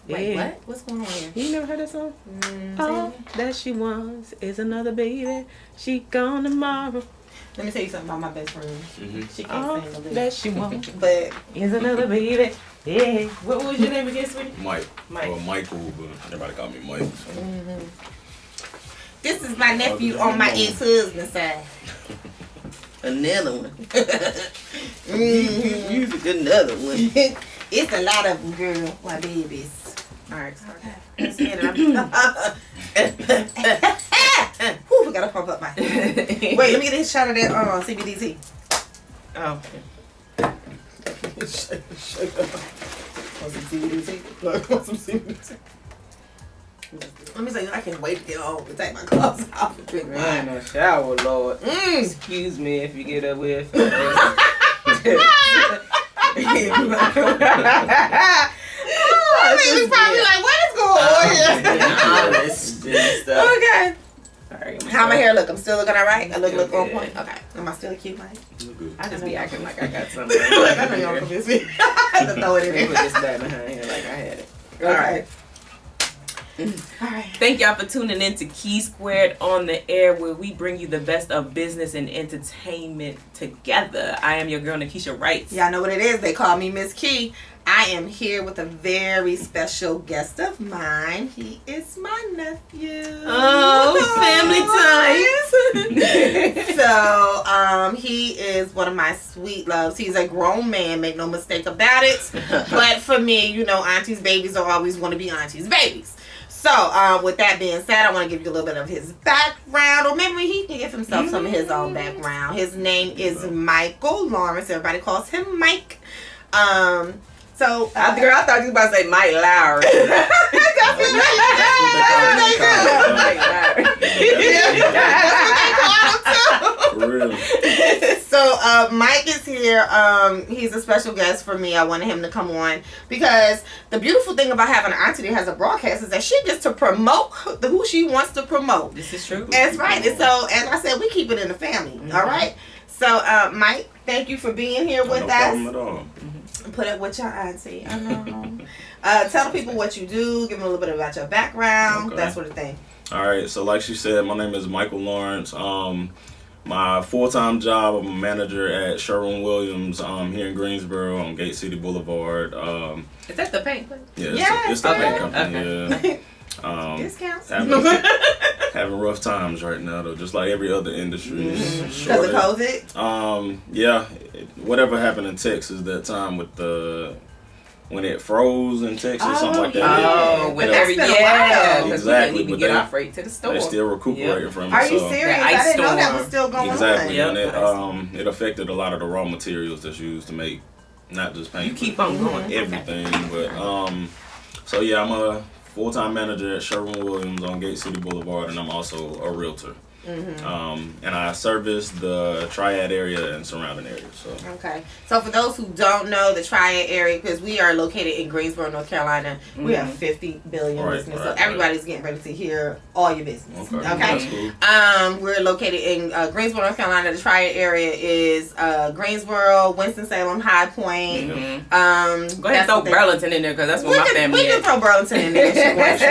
Wait, what? What's going on here? You never heard that song? All that she wants is another baby. She gone tomorrow. Let me tell you something about my best friend. Mm-hmm. She All can't sing the that lyrics. she wants But is another baby. Yeah. What was your name again, sweetie? Mike. Mike. Or Michael, but everybody call me Mike. this is my nephew on my ex-husband's side. Another one. Music, another one. It's a lot of them, girl. My babies. Alright, okay. Whew, we gotta pump up my. Wait, let me get this shot of that CBDT. Oh. Shut up. Want some CBDT? Want some CBDT? Let me say, I can't wait to get home and take my clothes off and drink I wine. ain't no shower, Lord. Excuse me if you get up with. He's probably like, what is going on here? Okay. Sorry, How my hair look? I'm still looking alright? I look on point? Okay. Am I still cute, Mike? I just be acting like I got something. I know you don't convince me. I have to throw it in Put there. this back behind here like I had it. Alright. Alright. Thank y'all for tuning in to Key Squared on the Air, where we bring you the best of business and entertainment together. I am your girl, Nakesha Writes. Y'all know what it is. They call me Miss Key. I am here with a very special guest of mine. He is my nephew. Oh, family time. So, he is one of my sweet loves. He's a grown man, make no mistake about it. But for me, you know, auntie's babies are always going to be auntie's babies. So, with that being said, I want to give you a little bit of his background, or maybe he can give himself some of his own background. His name is Michael Lawrence. Everybody calls him Mike. So, I thought you were about to say Mike Lowry. For real. So, Mike is here. He's a special guest for me. I wanted him to come on because the beautiful thing about having an auntie that has a broadcast is that she gets to promote who she wants to promote. This is true. That's right. And so, as I said, we keep it in the family. Mm-hmm. All right. So, Mike, thank you for being here with No us. problem at all. Put up with your auntie. I know. Tell the people what you do. Give them a little bit about your background. Okay. That sort of thing. All right, so like she said, my name is Michael Lawrence. My full-time job, I'm a manager at Sherwin-Williams here in Greensboro on Gate City Boulevard. Is that the paint place? Yeah, Yes, it's the paint okay. company. Okay. Yeah. Discounts. Having rough times right now, though, just like every other industry. Because of COVID? Yeah, whatever happened in Texas that time with when it froze in Texas, something like that. Oh, But whenever, that's been a while. yeah. Because Exactly, we couldn't but even get they- our freight to the store. They're still recuperating from it. Are you so. serious? The ice I didn't know that storm. was still going Exactly, on. Yep. and it affected a lot of the raw materials that's used to make not just paint. You keep on going. everything. But so yeah, I'm a full-time manager at Sherwin-Williams on Gate City Boulevard, and I'm also a realtor. And I service the Triad area and surrounding areas. So Okay. So for those who don't know the Triad area, because we are located in Greensboro, North Carolina, we have 50 billion listeners. So everybody's getting ready to hear all your business. Okay. That's cool. We're located in Greensboro, North Carolina. The Triad area is Greensboro, Winston-Salem, High Point. Go ahead and throw Burlington in there because that's where my family We can is. throw Burlington in there if you want to.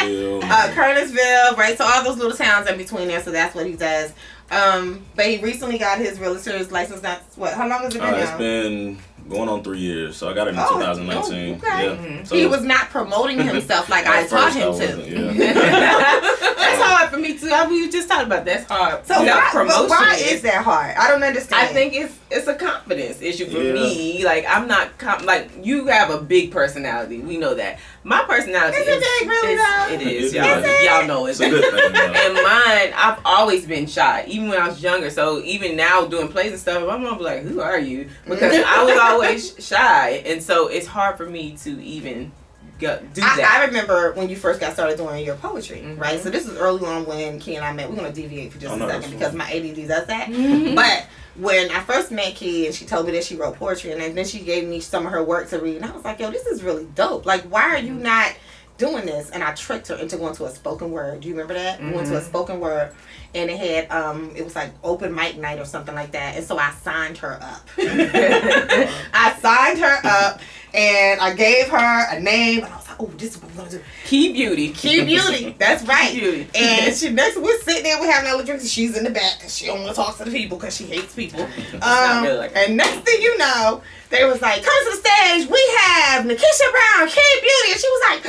You know? Yeah. Curtisville, right? So all those little towns in between there. So that's what he does. But he recently got his realtor's license. How long has it been now? It's been going on 3 years. So I got it in 2019. okay. Yeah. So He was not promoting himself like I at taught first him wasn't, to. yeah. That's hard for me too. We just talked about that's hard. So Without why is that hard? I don't understand. I think it's a confidence issue for Yeah. me. Like I'm not like you have a big personality. We know that. My personality Is it big, really, though? It is. Is Y'all, it? y'all know It's a good thing. though. And mine, I've always been shy, even when I was younger. So even now doing plays and stuff, my mom be like, "Who are you?" Because I was always shy, and so it's hard for me to even do that? I remember when you first got started doing your poetry, right? So this is early on when Key and I met. We're going to deviate for just a second because my ADD does that. But when I first met Key and she told me that she wrote poetry, and then she gave me some of her work to read, and I was like, yo, this is really dope. Like, why are you not doing this? And I tricked her into going to a spoken word. Do you remember that? We went to a spoken word, and it had it was like open mic night or something like that, and so I signed her up. I signed her up, and I gave her a name, and I was like, oh, this is what we're gonna do. Key Beauty. Key Beauty. That's right. Key Beauty. And we're sitting there, we're having our drinks, and she's in the back because she don't want to talk to the people because she hates people. Really like and next thing you know, they was like, come to the stage, we have Nakesha Brown, Key Beauty, and she was like,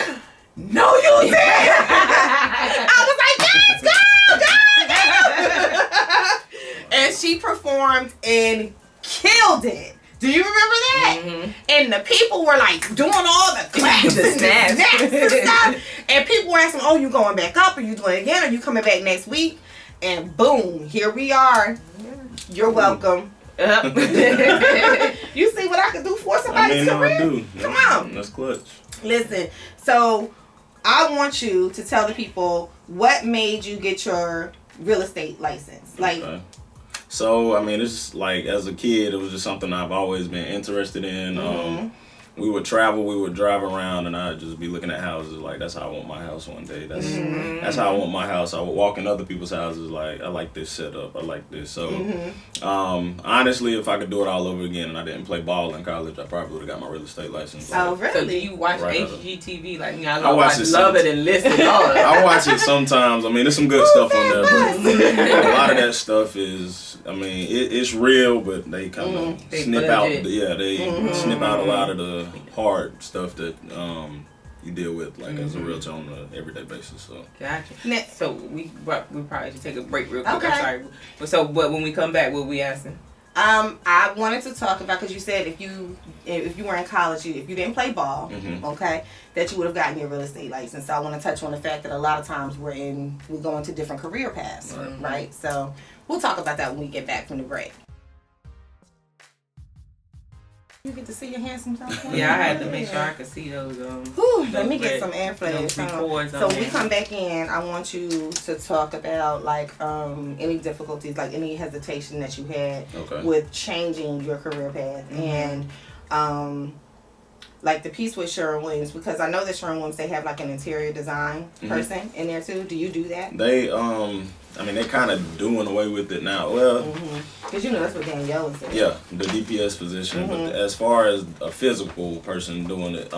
no, you didn't. I was like, yes, go. And she performed and killed it. Do you remember that? And the people were like doing all the claps The and snaps. the snaps and stuff. And people were asking, oh, you going back up? Are you doing it again? Are you coming back next week? And boom, here we are. You're welcome. You see what I can do for somebody's career? I do. Come on. That's clutch. Listen, so I want you to tell the people what made you get your real estate license. Like, Okay. So, I mean, it's like, as a kid, it was just something I've always been interested in. We would travel, we would drive around, and I'd just be looking at houses like, that's how I want my house one day. That's how I want my house. I would walk in other people's houses like, I like this setup, I like this. So, honestly, if I could do it all over again and I didn't play ball in college, I probably would have got my real estate license. oh, really? So do you watch Right. HGTV? Like, I watch it love it and listen. I watch it sometimes. I mean, there's some good stuff on there, but a lot of that stuff is, I mean, it's real, but they kind of snip out. Yeah, they snip out a lot of the hard stuff that you deal with, like as a realtor on an everyday basis. So Gotcha. Next. So we probably should take a break real quick. Okay. I'm sorry. But when we come back, what we asking? I wanted to talk about, because you said if you were in college, if you didn't play ball, okay, that you would have gotten your real estate license. So I want to touch on the fact that a lot of times we're going to different career paths, right? So we'll talk about that when we get back from the break. You get to see your handsome self. Yeah, I had to make sure I could see those. Let me get some airplay. So when we come back in, I want you to talk about like any difficulties, like any hesitation that you had with changing your career path, and like the piece with Sherwin Williams, because I know that Sherwin Williams, they have like an interior design person in there too. Do you do that? they, I mean, they're kind of doing away with it now. Well, because you know that's what Danielle is doing. yeah, the DPS position. But as far as a physical person doing it,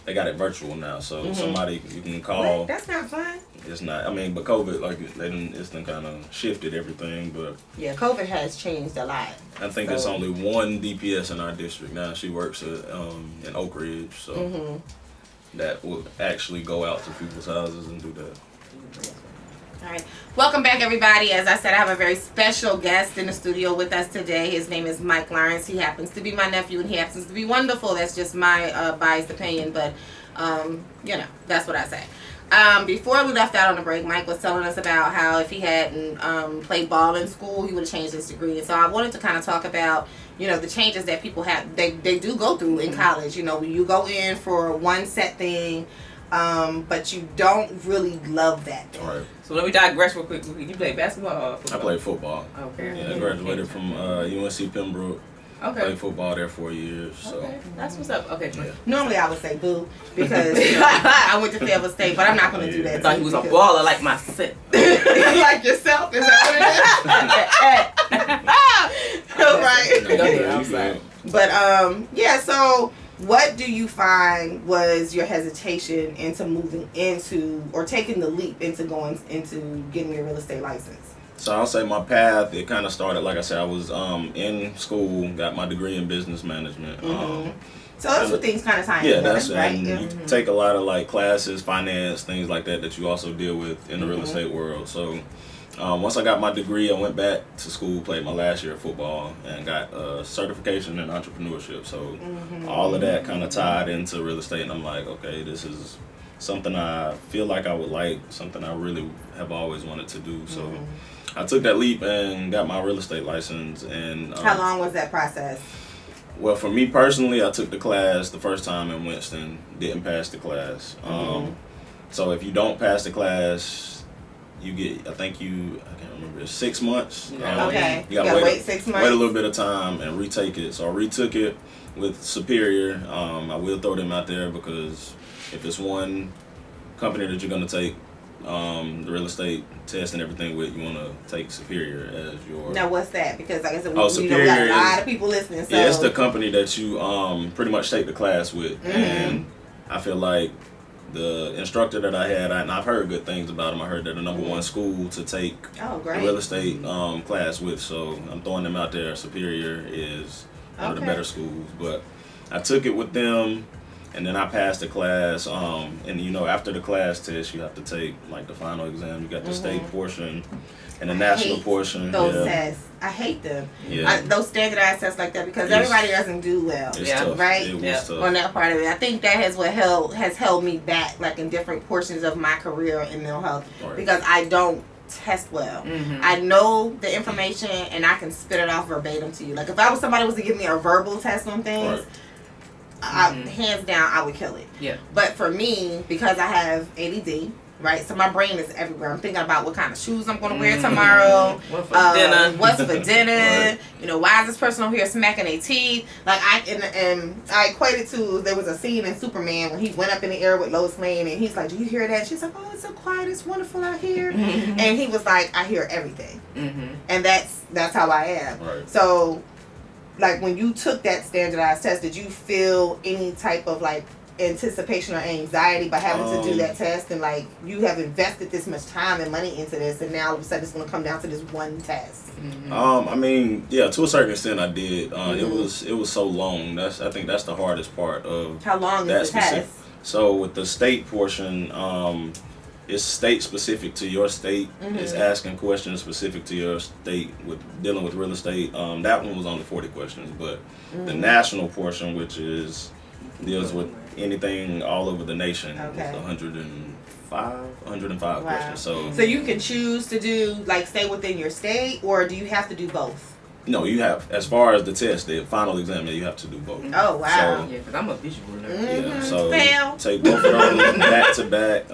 they got it virtual now. So somebody you can call. What? That's not fun. It's not. I mean, but COVID, like it's done kind of shifted everything. But yeah, COVID has changed a lot. I think there's only one DPS in our district now. She works at, in Oak Ridge, so that will actually go out to people's houses and do that. All right. Welcome back, everybody. As I said, I have a very special guest in the studio with us today. His name is Mike Lawrence. He happens to be my nephew, and he happens to be wonderful. That's just my biased opinion, but, you know, that's what I say. Before we left out on the break, Mike was telling us about how if he hadn't played ball in school, he would have changed his degree. And so I wanted to kind of talk about, you know, the changes that people have, they do go through in college. You know, you go in for one set thing, but you don't really love that thing. All right. So let me digress real quick. You play basketball or football? I played football. Okay. Yeah, I graduated from UNC Pembroke. Okay. Played football there 4 years. So. Okay. That's what's up. Okay. Yeah. Normally I would say boo, because you know, I went to Fayetteville State, but I'm not going to do that. I thought he was a baller like my son. Like yourself, is that what it is? Right. Go ahead, I'm sorry. But yeah, so what do you find was your hesitation into moving into, or taking the leap into going into getting your real estate license? So I'll say my path, it kind of started, like I said, I was in school, got my degree in business management. So those two things kind of tie Yeah, together, that's right? and you take a lot of like classes, finance, things like that you also deal with in the real estate world. So once I got my degree, I went back to school, played my last year of football, and got a certification in entrepreneurship. So all of that kind of tied into real estate, and I'm like, okay, this is something I feel like I would like, something I really have always wanted to do. So I took that leap and got my real estate license. And how long was that process? Well, for me personally, I took the class the first time in Winston, didn't pass the class. So if you don't pass the class, you get, I can't remember, it's 6 months. Okay. You gotta wait 6 months. Wait a little bit of time and retake it. So I retook it with Superior. I will throw them out there because if it's one company that you're going to take the real estate test and everything with, you want to take Superior as your... Now, what's that? Because like I said, we Superior got a lot of people listening. So. Yeah, it's the company that you pretty much take the class with. And I feel like the instructor that I had, and I've heard good things about him. I heard they're the number one school to take the real estate class with. So I'm throwing them out there. Superior is one of the better schools. But I took it with them, and then I passed the class. And you know, after the class test, you have to take like the final exam. You got the state portion and the national portion. Those tests, I hate them. Yeah. Those standardized tests like that because everybody doesn't do well. It's tough. Right? It was tough. On that part of it, I think that has held me back, like in different portions of my career in mental health, because I don't test well. I know the information and I can spit it off verbatim to you. Like if I was somebody was to give me a verbal test on things. Hands down, I would kill it. Yeah. But for me, because I have ADD, right? So my brain is everywhere. I'm thinking about what kind of shoes I'm going to wear tomorrow. What for dinner? What's for dinner? You know, why is this person over here smacking their teeth? Like I equated to, there was a scene in Superman when he went up in the air with Lois Lane and he's like, "Do you hear that?" She's like, "Oh, it's so quiet, it's wonderful out here." And he was like, "I hear everything." And that's how I am. Right. So. Like when you took that standardized test, did you feel any type of like anticipation or anxiety by having to do that test, and like you have invested this much time and money into this, and now all of a sudden it's going to come down to this one test? I mean, yeah, to a certain extent I did. It was so long. I think that's the hardest part of how long that is the test? So with the state portion, it's state specific to your state. It's asking questions specific to your state with dealing with real estate. That one was only 40 questions, but the national portion, which deals with anything all over the nation, is 105 questions. So you can choose to do like stay within your state, or do you have to do both? No, you have, as far as the test, the final exam, you have to do both. Oh, wow. So, yeah, because I'm a visual nerd. Yeah, so take both of them back to back.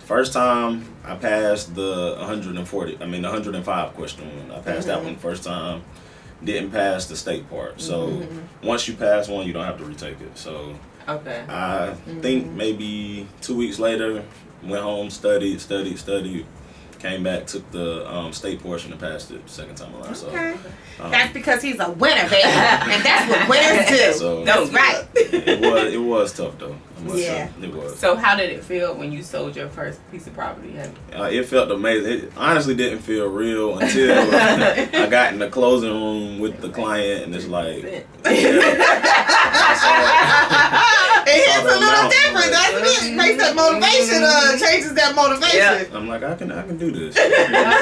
First time I passed the 105 question one. I passed that one first time. Didn't pass the state part. So once you pass one, you don't have to retake it. So I think maybe 2 weeks later, went home, studied. Came back, took the state portion and passed it the second time around. So that's because he's a winner, baby, and that's what winners do. So, that's right. It was tough though. It was. So how did it feel when you sold your first piece of property? It felt amazing. It honestly didn't feel real until I got in the closing room with the client, and it's like it's a little different. That's what it makes that motivation. Changes that motivation. Yeah. I'm like, I can do this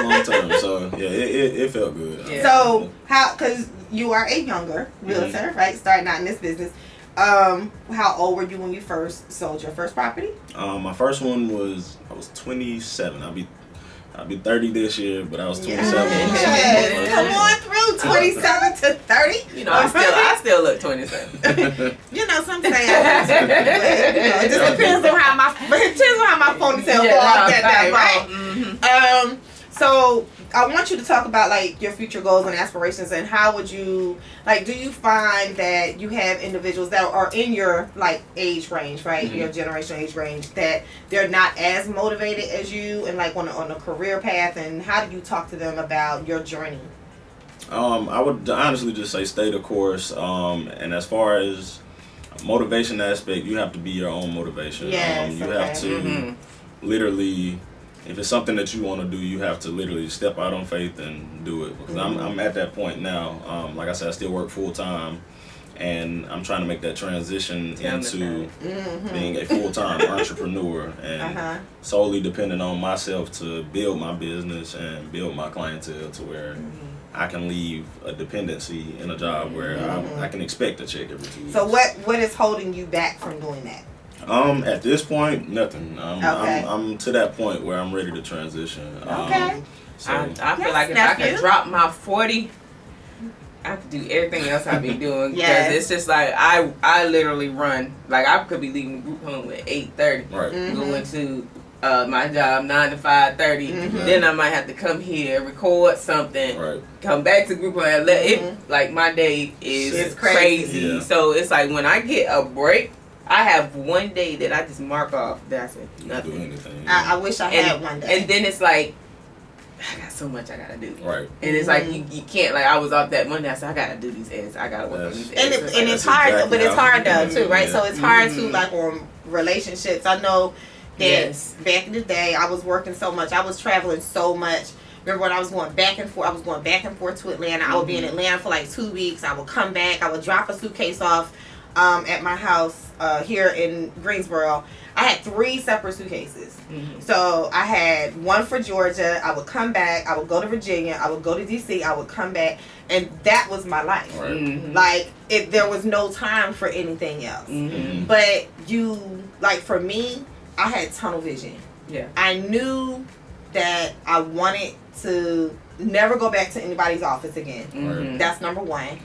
long term. So yeah, it felt good. Yeah. So because you are a younger realtor, right? Starting out in this business. How old were you when you first sold your first property? My first one I was 27. I'll be 30 this year, but I was 27. Yes. Come on through, 27 to 30. You know, I still look 27. You know, some say it just depends on how my ponytail fall off that day, right? So I want you to talk about like your future goals and aspirations, and how would you do you find that you have individuals that are in your like age range, right? Your generational age range, that they're not as motivated as you and like on a career path, and how do you talk to them about your journey? I would honestly just say stay the course. And as far as motivation aspect, you have to be your own motivation. Yes, you have to literally, if it's something that you want to do, you have to literally step out on faith and do it. Because I'm at that point now. Like I said, I still work full time, and I'm trying to make that transition into being a full-time entrepreneur and solely depending on myself to build my business and build my clientele to where I can leave a dependency in a job where I can expect a check every 2 weeks. So what is holding you back from doing that? At this point, nothing. I'm to that point where I'm ready to transition. So I feel like if I could drop my 40 I have to do everything else I be doing because Yes. it's just like I literally run. Like I could be leaving the group home at 8:30, Right. going to my job 9 to 5:30. Mm-hmm. Then I might have to come here, record something, Right. come back to group home. It like my day is It's crazy. Yeah. So it's like when I get a break, I have one day that I just mark off. That's it. You can do Nothing. anything. I wish I had one day. And then it's like I got so much I gotta do. Right. And it's like you can't, like I was off that Monday. I said I gotta do these ads. I gotta work on these ads. And It's it's like, hard, exactly but it's how hard you though do too, it, right? yeah. So it's hard to Mhm. like on relationships. I know that Yes. back in the day, I was working so much. I was traveling so much. Remember when I was going back and forth? I was going back and forth to Atlanta. I would be in Atlanta for like 2 weeks. I would come back. I would drop a suitcase off at my house here in Greensboro. I had 3 separate suitcases. Mhm. So I had one for Georgia. I would come back. I would go to Virginia. I would go to DC. I would come back. And that was my life. Right. Mhm. Like, there was no time for anything else. Mhm. But like for me, I had tunnel vision. Yeah. I knew that I wanted to never go back to anybody's office again. Mhm. That's number one. Right.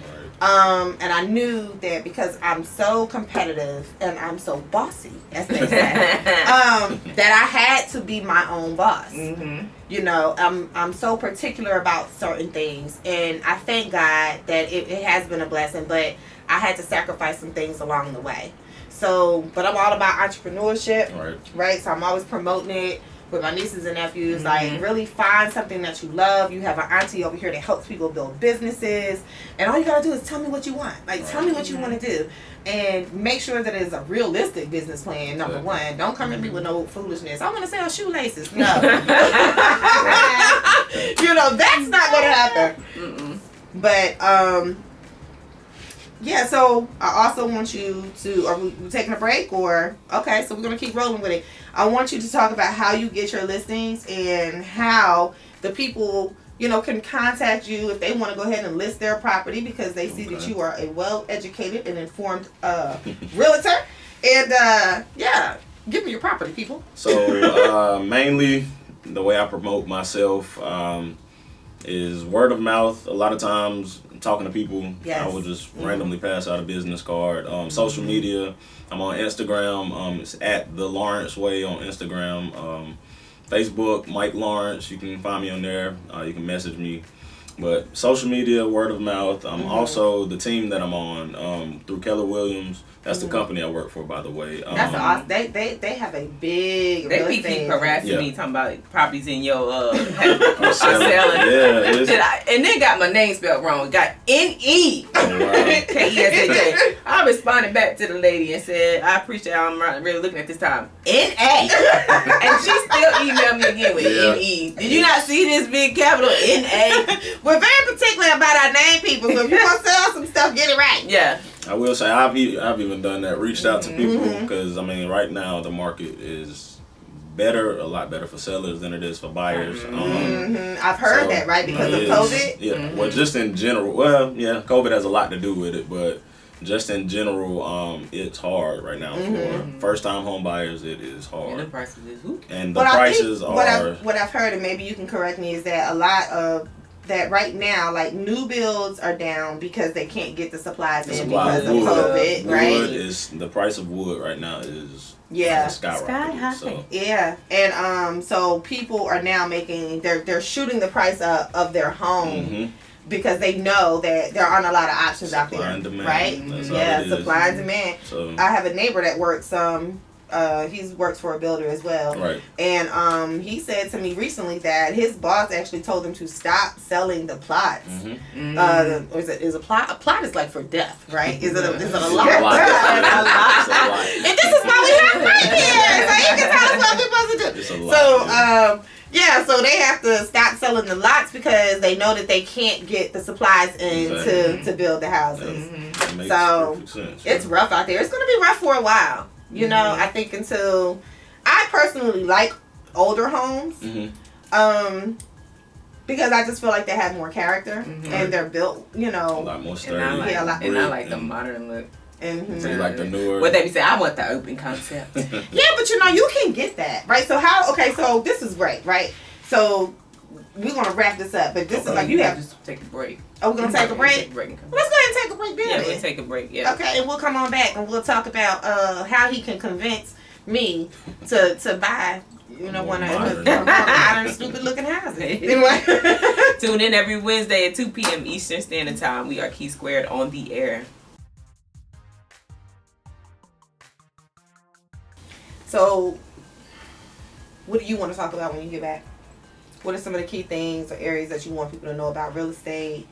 And I knew that because I'm so competitive and I'm so bossy, as they say, that I had to be my own boss. Mhm. You know, I'm so particular about certain things, and I thank God that it has been a blessing, but I had to sacrifice some things along the way. So, but I'm all about entrepreneurship, Right. right? So I'm always promoting it with my nieces and nephews. Mhm. Like, really find something that you love. You have an auntie over here that helps people build businesses, and all you gotta do is tell me what you want. Like, tell me what you want to do, and make sure that it's a realistic business plan. Number one, don't come at me with no foolishness. I want to sell shoelaces. No, you know that's not gonna happen. Mm-mm. But yeah. So I also want you to. Are we taking a break or okay? So we're gonna keep rolling with it. I want you to talk about how you get your listings and how the people, you know, can contact you if they want to go ahead and list their property because they see that you are a well-educated and informed realtor. And yeah, give me your property, people. So mainly the way I promote myself is word of mouth. A lot of times talking to people, Yes. I will just randomly pass out a business card. Social media, I'm on Instagram. It's at The Lawrence Way on Instagram. Facebook, Mike Lawrence. You can find me on there. You can message me. But social media, word of mouth. Also the team that I'm on through Keller Williams. That's the company I work for, by the way. That's awesome. They have a big. They real keep estate. harassing me talking about properties in your I'm selling. Yeah, it's, And they got my name spelled wrong. Got N-E. oh, wow. K-E-S-H-A. I responded back to the lady and said, I appreciate I'm really looking at this time. N-A. And she still emailed me again with N-E. Did you not see this big capital N-A? We're very particular about our name, people. So if you want to sell some stuff, get it right. Yeah. I will say I've even done that. Reached out to people because I mean right now the market is a lot better for sellers than it is for buyers. I've heard that, right? Because of it COVID. is- Yeah. Well, just in general. Well, yeah, COVID has a lot to do with it, but just in general, it's hard right now for first-time home buyers. It is And the hard, prices is who? and the But prices I are. think what I've heard, and maybe you can correct me, is that a lot of that right now, like new builds are down because they can't get the supplies The in supply because of of wood. COVID, Wood right? is the price of wood right now is Yeah. skyrocketed. Sky high. So Yeah, and so people are now making they're shooting the price up of their home because they know that there aren't a lot of options out Supply there, and demand. right? That's all Yeah, it is. supply and demand. So I have a neighbor that works he works for a builder as well. right. And he said to me recently that his boss actually told him to stop selling the plots. Or is a plot? A plot is like for death, right? Is it a lot? It's a lot. It's a lot. And this is why we have Frank here, so he can tell us what we're supposed to do. It's a lot, So so they have to stop selling the lots because they know that they can't get the supplies in Exactly. to build the houses. It makes So, perfect sense. It's rough out there. It's going to be rough for a while. You know, I think until I personally like older homes. Because I just feel like they have more character and they're built, you a know. lot more And sturdy. I like, Yeah, like- and I like the modern look. Mhm. So you like the newer. What they be saying, I want the open concept. Yeah, but you know, you can get that, right? So so this is great, right? So we're gonna wrap this up. But this Okay. is like you have. Just take a break. Oh, we're gonna take a break. Take a break and come Let's go ahead and take a break. Then. Yeah, we'll take a break. Yeah. Okay, and we'll come on back and we'll talk about how he can convince me to buy. You know, one of modern, stupid looking houses. Anyway. Tune in every Wednesday at 2 p.m. Eastern Standard Time. We are Key Squared on the air. So, what do you want to talk about when you get back? What are some of the key things or areas that you want people to know about real estate?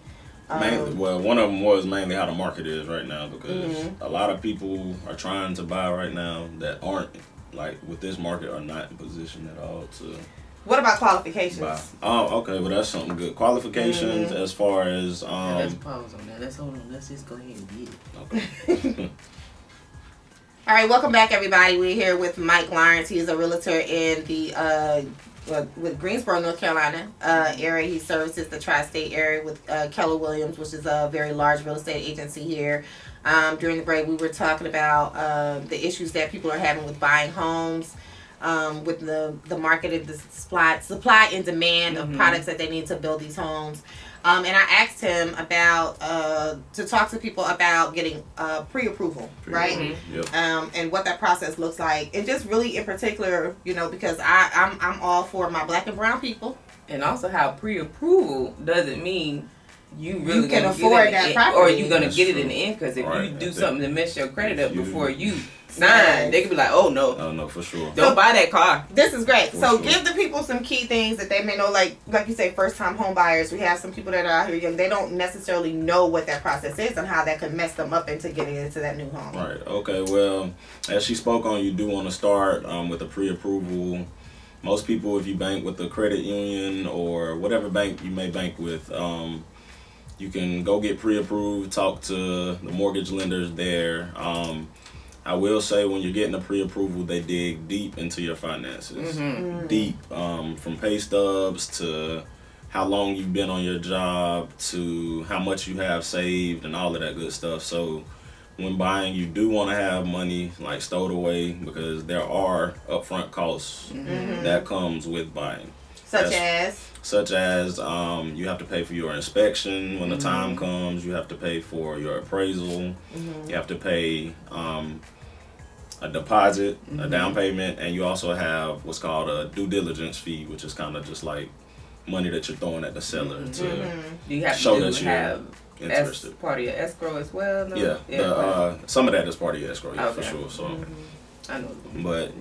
Mainly, well, one of them was mainly how the market is right now, because a lot of people are trying to buy right now that aren't, like, with this market, are not in position at all to. What about qualifications? Buy. Oh, okay, well, that's something good. Qualifications as far as let's pause on that. Let's hold on. Let's just go ahead and get it. Okay. All right, welcome back, everybody. We're here with Mike Lawrence. He's a realtor in the with Greensboro, North Carolina area. He services the tri-state area with Keller Williams, which is a very large real estate agency here. During the break, we were talking about the issues that people are having with buying homes, with the market and the supply and demand of products that they need to build these homes. And I asked him about to talk to people about getting pre-approval, right? Yep. And what that process looks like, and just really in particular, you know, because I'm all for my black and brown people. And also how pre-approval doesn't mean you really can gonna afford get that it property. or you're gonna That's get it true. in the end. Because if Right. you do something to mess your credit up you- before you sign, they could be like, oh no, Oh, no, for sure. don't buy that car. This is great. For So sure. give the people some key things that they may know, like you say, first time home buyers. We have some people that are out here young. They don't necessarily know what that process is and how that could mess them up into getting into that new home. Right. Okay. Well, as she spoke on, you do want to start with a pre-approval. Most people, if you bank with the credit union or whatever bank you may bank with, you can go get pre-approved. Talk to the mortgage lenders there. I will say, when you're getting a pre-approval, they dig deep into your finances. Deep, from pay stubs to how long you've been on your job to how much you have saved and all of that good stuff. So when buying, you do want to have money like stowed away, because there are upfront costs that comes with buying. Such as You have to pay for your inspection when the time comes. You have to pay for your appraisal. You have to pay a deposit, a down payment, and you also have what's called a due diligence fee, which is kind of just like money that you're throwing at the seller to Do you have show to that you're have interested. part of your escrow as well? No? Yeah, some of that is part of your escrow, for Okay. sure. So, I know. but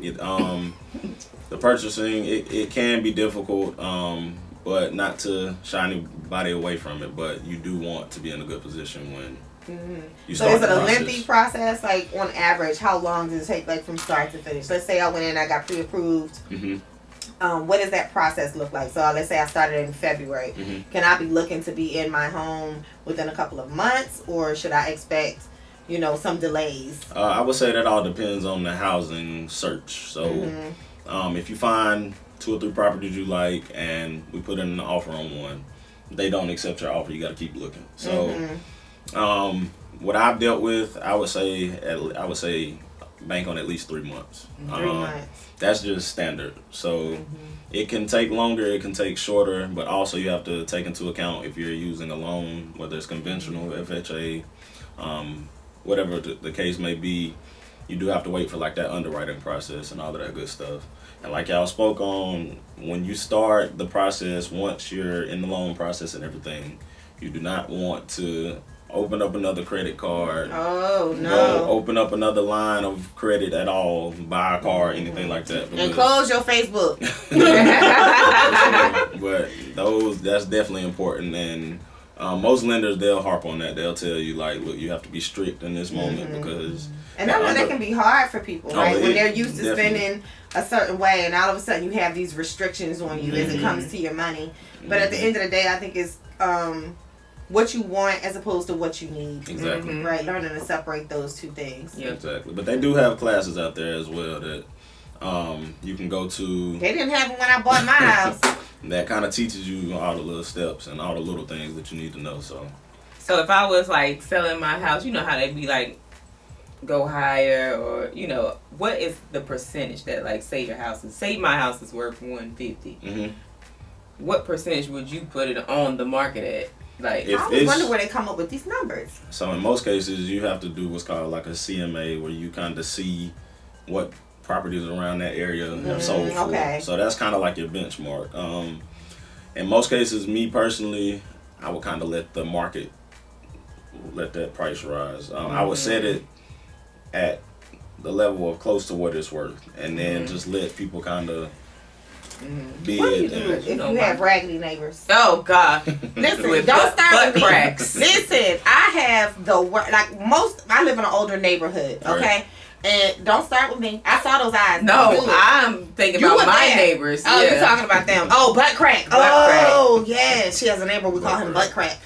the purchasing, it can be difficult, but not to shy anybody away from it. But you do want to be in a good position when you So start is it the a process. lengthy process? Like on average, how long does it take, like from start to finish? Let's say I went in, I got pre-approved. What does that process look like? So let's say I started in February. Can I be looking to be in my home within a couple of months, or should I expect, you know, some delays? I would say that all depends on the housing search. So if you find 2 or 3 properties you like and we put in an offer on one, they don't accept your offer, you got to keep looking. So what I've dealt with, I would say bank on at least 3 months. 3 months. That's just standard. So it can take longer, it can take shorter, but also you have to take into account if you're using a loan, whether it's conventional, FHA, whatever the case may be. You do have to wait for like that underwriting process and all of that good stuff. And like y'all spoke on, when you start the process, once you're in the loan process and everything, you do not want to open up another credit card. Oh, no. Go open up another line of credit at all, buy a car, anything like that. And close your Facebook. But that's definitely important. And most lenders, they'll harp on that. They'll tell you, like, look, you have to be strict in this moment because... And I know that can be hard for people, right? When they're used to definitely. spending a certain way, and all of a sudden you have these restrictions on you as it comes to your money. But at the end of the day, I think it's what you want as opposed to what you need. Exactly. Right, learning to separate those two things. Yeah. Exactly. But they do have classes out there as well that you can go to. They didn't have it when I bought my house. That kind of teaches you all the little steps and all the little things that you need to know. So if I was like selling my house, you know how they be like, go higher, or you know, what is the percentage that like say my house is worth $150? what percentage would you put it on the market at? Like, I always wonder where they come up with these numbers. So in most cases, you have to do what's called like a CMA, where you kind of see what properties around that area have sold for. Okay. So that's kind of like your benchmark. In most cases, me personally, I would kind of let the market let that price rise. I would set it at the level of close to what it's worth, and then just let people kind of bid. What do you do if you have raggedy neighbors? Oh God! Listen, With don't start butt with me. cracks. Listen, I have I live in an older neighborhood, okay? Right. And don't start with me. I saw those eyes. No, I'm thinking You about were my there. neighbors. Oh, yeah. you're talking about them. Oh, butt crack. Oh, yeah. She has a neighbor. We call him butt crack.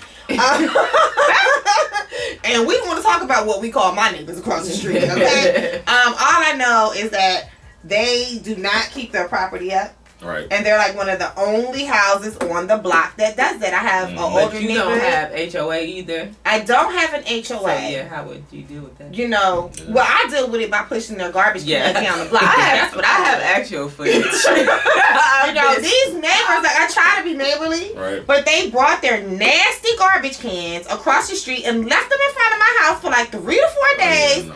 And we don't want to talk about what we call my neighbors across the street, okay? All I know is that they do not keep their property up. Right. And they're like one of the only houses on the block that does that. I have an older But you neighbor. don't have HOA either. I don't have an HOA. So yeah, how would you deal with that? You know, well, I deal with it by pushing their garbage cans down the block. That's what I have actual footage. You know, these neighbors, like, I try to be neighborly, Right. but they brought their nasty garbage cans across the street and left them in front of my house for like 3 to 4 days,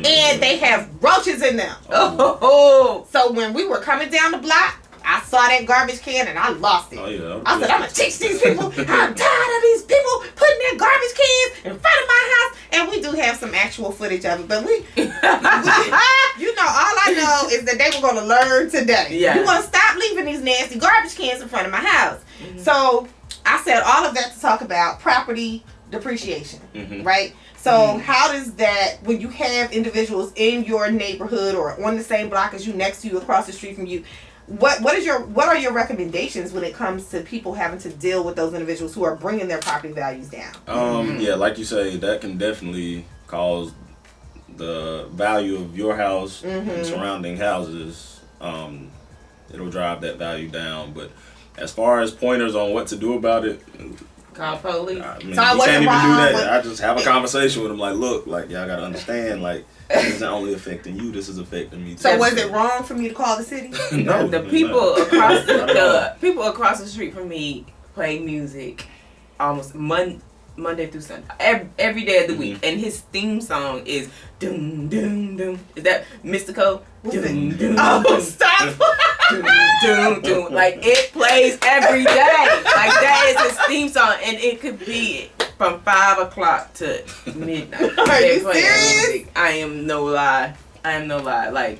and they have roaches in them. Oh. So when we were coming down the block, I saw that garbage can and I lost it. Oh, yeah. I said, I'm gonna teach these people. I'm tired of these people putting their garbage cans in front of my house. And we do have some actual footage of it, but we you know, all I know is that they were gonna learn today. Yeah. You wanna stop leaving these nasty garbage cans in front of my house. So I said all of that to talk about property depreciation, right? So how does that, when you have individuals in your neighborhood or on the same block as you, next to you, across the street from you, what are your recommendations when it comes to people having to deal with those individuals who are bringing their property values down? Yeah, like you say, that can definitely cause the value of your house and surrounding houses. It'll drive that value down. But as far as pointers on what to do about it, Call police. I mean, So I you wasn't can't even do wrong that. with- I just have a conversation with them, like, look, like, y'all gotta understand, like, this isn't only affecting you, this is affecting me too. So was it wrong for me to call the city? No, The it's people not. across Not at all. people across the street from me play music almost Monday through Sunday, every day of the week, and his theme song is doom doom doom. Is that Mystico? Doom doom. Oh, stop! Doom, doom, doom. Like, it plays every day. Like, that is his theme song, and it could be from 5 o'clock to midnight. Are They you play serious? music. I am no lie. Like,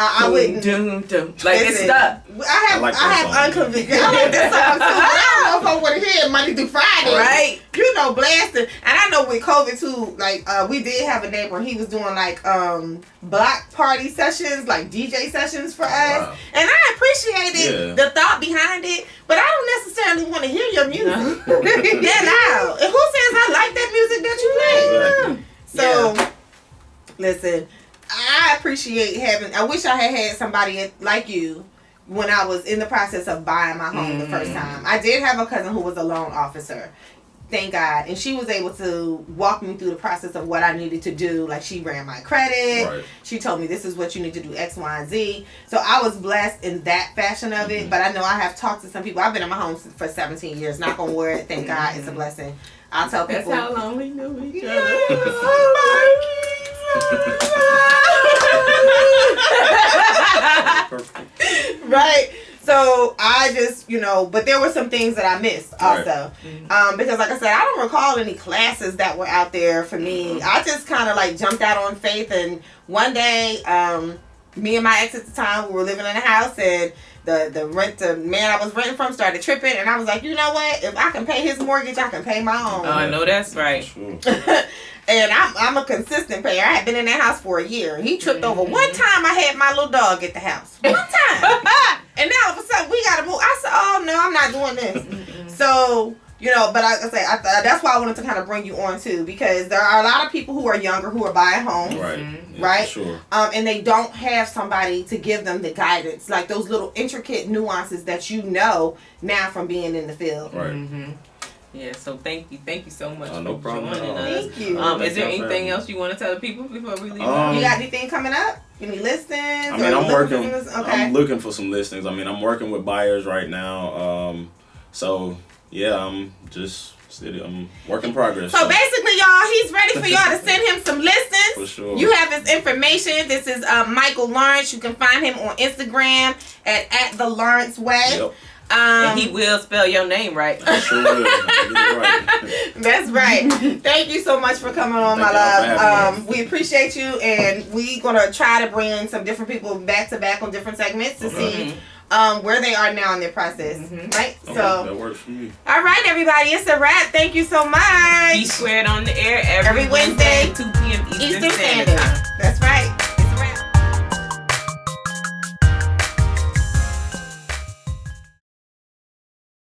I wouldn't. doom, doom. Like, it's Listen, stuck. I I like that have song. unconvinced. I like that song too. But I don't know if I want to hear it Monday through Friday. Right. You know, blasting. And I know with COVID too, like we did have a neighbor and he was doing like block party sessions, like DJ sessions for us. Wow. And I appreciated the thought behind it, but I don't necessarily want to hear your music that loud. And who says I like that music that you play? Exactly. So, listen, I appreciate having. I wish I had somebody like you when I was in the process of buying my home the first time. I did have a cousin who was a loan officer, thank God, and she was able to walk me through the process of what I needed to do. Like, she ran my credit. Right. She told me this is what you need to do, X, Y, and Z. So I was blessed in that fashion of it. But I know I have talked to some people. I've been in my home for 17 years. Knock on wood. Thank God, it's a blessing. I'll tell That's people. how long we knew each other. Perfect. Right. So I just, but there were some things that I missed also. Right. Because like I said, I don't recall any classes that were out there for me. I just kind of like jumped out on faith, and one day, me and my ex at the time, we were living in a house, and the man I was renting from started tripping, and I was like, you know what? If I can pay his mortgage, I can pay my own. Oh, I know that's right. Sure. And I'm a consistent payer. I had been in that house for a year. He tripped over. One time I had my little dog at the house. One time. And now all of a sudden we got to move. I said, oh, no, I'm not doing this. So, but like I say, that's why I wanted to kind of bring you on too, because there are a lot of people who are younger who are buying homes. Right. Yeah, Right? for sure. And they don't have somebody to give them the guidance, like those little intricate nuances that now from being in the field. Right. Yeah, so thank you so much No for problem at joining all. us. Thank you. Is there anything else you want to tell the people before we leave? You got anything coming up? Any listings? I mean, I'm working. Okay. I'm looking for some listings. I mean, I'm working with buyers right now. So yeah, I'm work in progress. So basically, y'all, he's ready for y'all to send him some listings. For sure. You have his information. This is Michael Lawrence. You can find him on Instagram at the Lawrence Way. Yep. And he will spell your name right. I sure will. I'll get it right. That's right. Thank you so much for coming on, Thank my love. We appreciate you, and we're gonna try to bring some different people back to back on different segments to see where they are now in their process. Right? Okay, So that works for me. all right, everybody, it's a wrap. Thank you so much. Key Squared on the air every Wednesday, 2 p.m. Eastern Standard Time. That's right.